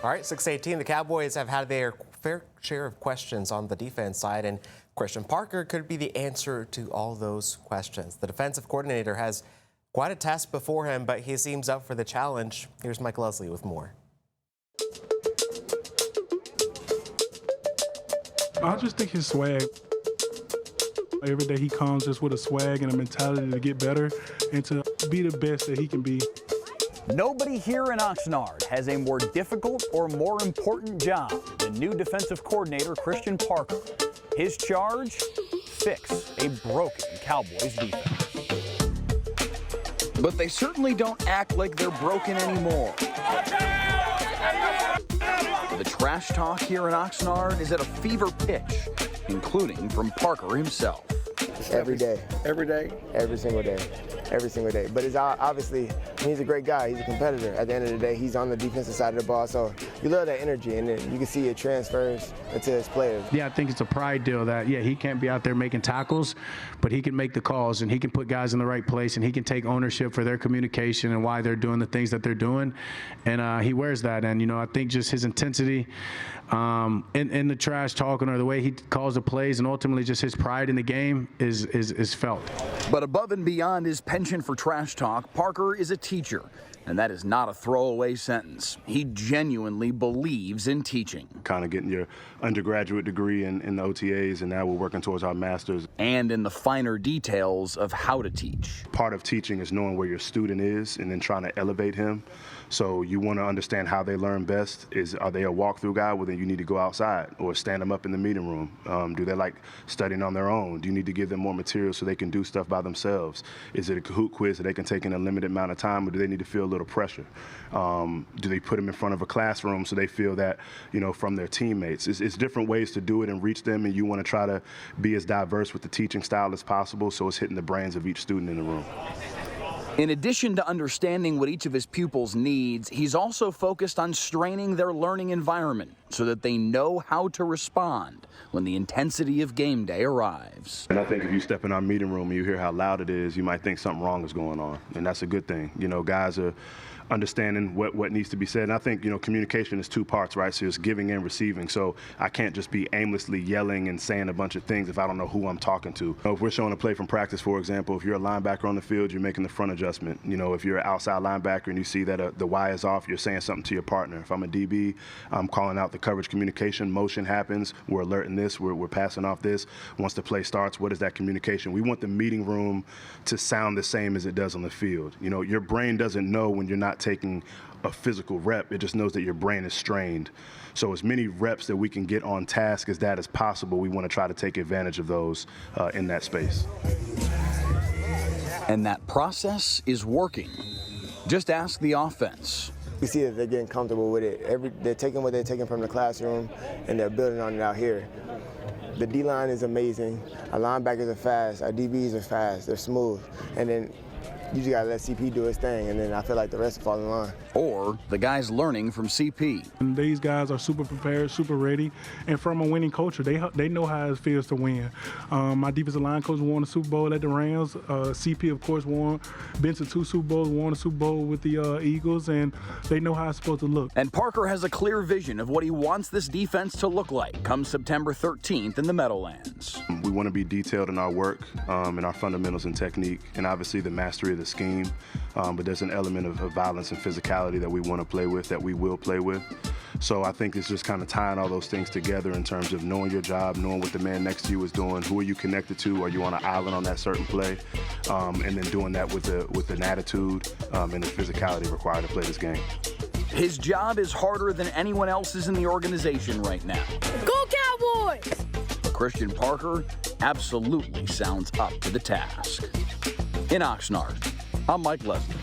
All right, 6:18. The Cowboys have had their fair share of questions on the defense side, and Christian Parker could be the answer to all those questions. The defensive coordinator has quite a task before him, but he seems up for the challenge. Here's Mike Leslie with more. I just think his swag. Every day he comes just with a swag and a mentality to get better and to be the best that he can be. Nobody here in Oxnard has a more difficult or more important job than new defensive coordinator Christian Parker. His charge? Fix a broken Cowboys defense. But they certainly don't act like they're broken anymore. The trash talk here in Oxnard is at a fever pitch, including from Parker himself. Every day. Every day? Every single day. Every single day. But it's obviously, he's a great guy. He's a competitor. At the end of the day, he's on the defensive side of the ball. So you love that energy, and you can see it transfers into his players. Yeah, I think it's a pride deal that, yeah, he can't be out there making tackles, but he can make the calls, and he can put guys in the right place, and he can take ownership for their communication and why they're doing the things that they're doing. And he wears that. And, you know, I think just his intensity in the trash talking or the way he calls the plays and ultimately just his pride in the game is felt. But above and beyond his penchant for trash talk, Parker is a teacher, and that is not a throwaway sentence. He genuinely believes in teaching. Kind of getting your undergraduate degree in the OTAs, and now we're working towards our master's. And in the finer details of how to teach. Part of teaching is knowing where your student is and then trying to elevate him. So you want to understand how they learn best. Are they a walkthrough guy? Well, then you need to go outside or stand them up in the meeting room. Do they like studying on their own? Do you need to give them more material so they can do stuff by themselves? Is it a Kahoot quiz that they can take in a limited amount of time, or do they need to feel a little pressure? Do they put them in front of a classroom so they feel that, you know, from their teammates? It's different ways to do it and reach them, and you want to try to be as diverse with the teaching style as possible so it's hitting the brains of each student in the room. In addition to understanding what each of his pupils needs, he's also focused on straining their learning environment so that they know how to respond when the intensity of game day arrives. And I think if you step in our meeting room and you hear how loud it is, you might think something wrong is going on, and that's a good thing. You know, guys are understanding what needs to be said. And I think, you know, communication is two parts, right? So it's giving and receiving. So I can't just be aimlessly yelling and saying a bunch of things if I don't know who I'm talking to. If we're showing a play from practice, for example, if you're a linebacker on the field, you're making the front adjustment. You know, if you're an outside linebacker and you see that the Y is off, you're saying something to your partner. If I'm a DB, I'm calling out the coverage communication. Motion happens. We're alerting this. We're passing off this. Once the play starts, what is that communication? We want the meeting room to sound the same as it does on the field. You know, your brain doesn't know when you're not taking a physical rep. It just knows that your brain is strained. So as many reps that we can get on task as that as possible, we want to try to take advantage of those in that space. And that process is working. Just ask the offense. We see that they're getting comfortable with it. They're taking what they're taking from the classroom, and they're building on it out here. The D-line is amazing. Our linebackers are fast. Our DBs are fast. They're smooth. And then you just gotta let CP do his thing, and then I feel like the rest will fall in line. Or the guys learning from CP. And these guys are super prepared, super ready, and from a winning culture. They know how it feels to win. My defensive line coach won the Super Bowl at the Rams. CP, of course, been to 2 Super Bowls, won a Super Bowl with the Eagles, and they know how it's supposed to look. And Parker has a clear vision of what he wants this defense to look like come September 13th in the Meadowlands. We want to be detailed in our work, in our fundamentals and technique, and obviously the mastery of the scheme. But there's an element of violence and physicality that we want to play with, that we will play with. So I think it's just kind of tying all those things together in terms of knowing your job, knowing what the man next to you is doing, who are you connected to, are you on an island on that certain play, and then doing that with an attitude and the physicality required to play this game. His job is harder than anyone else's in the organization right now. Go Cowboys! Christian Parker absolutely sounds up to the task. In Oxnard, I'm Mike Leslie.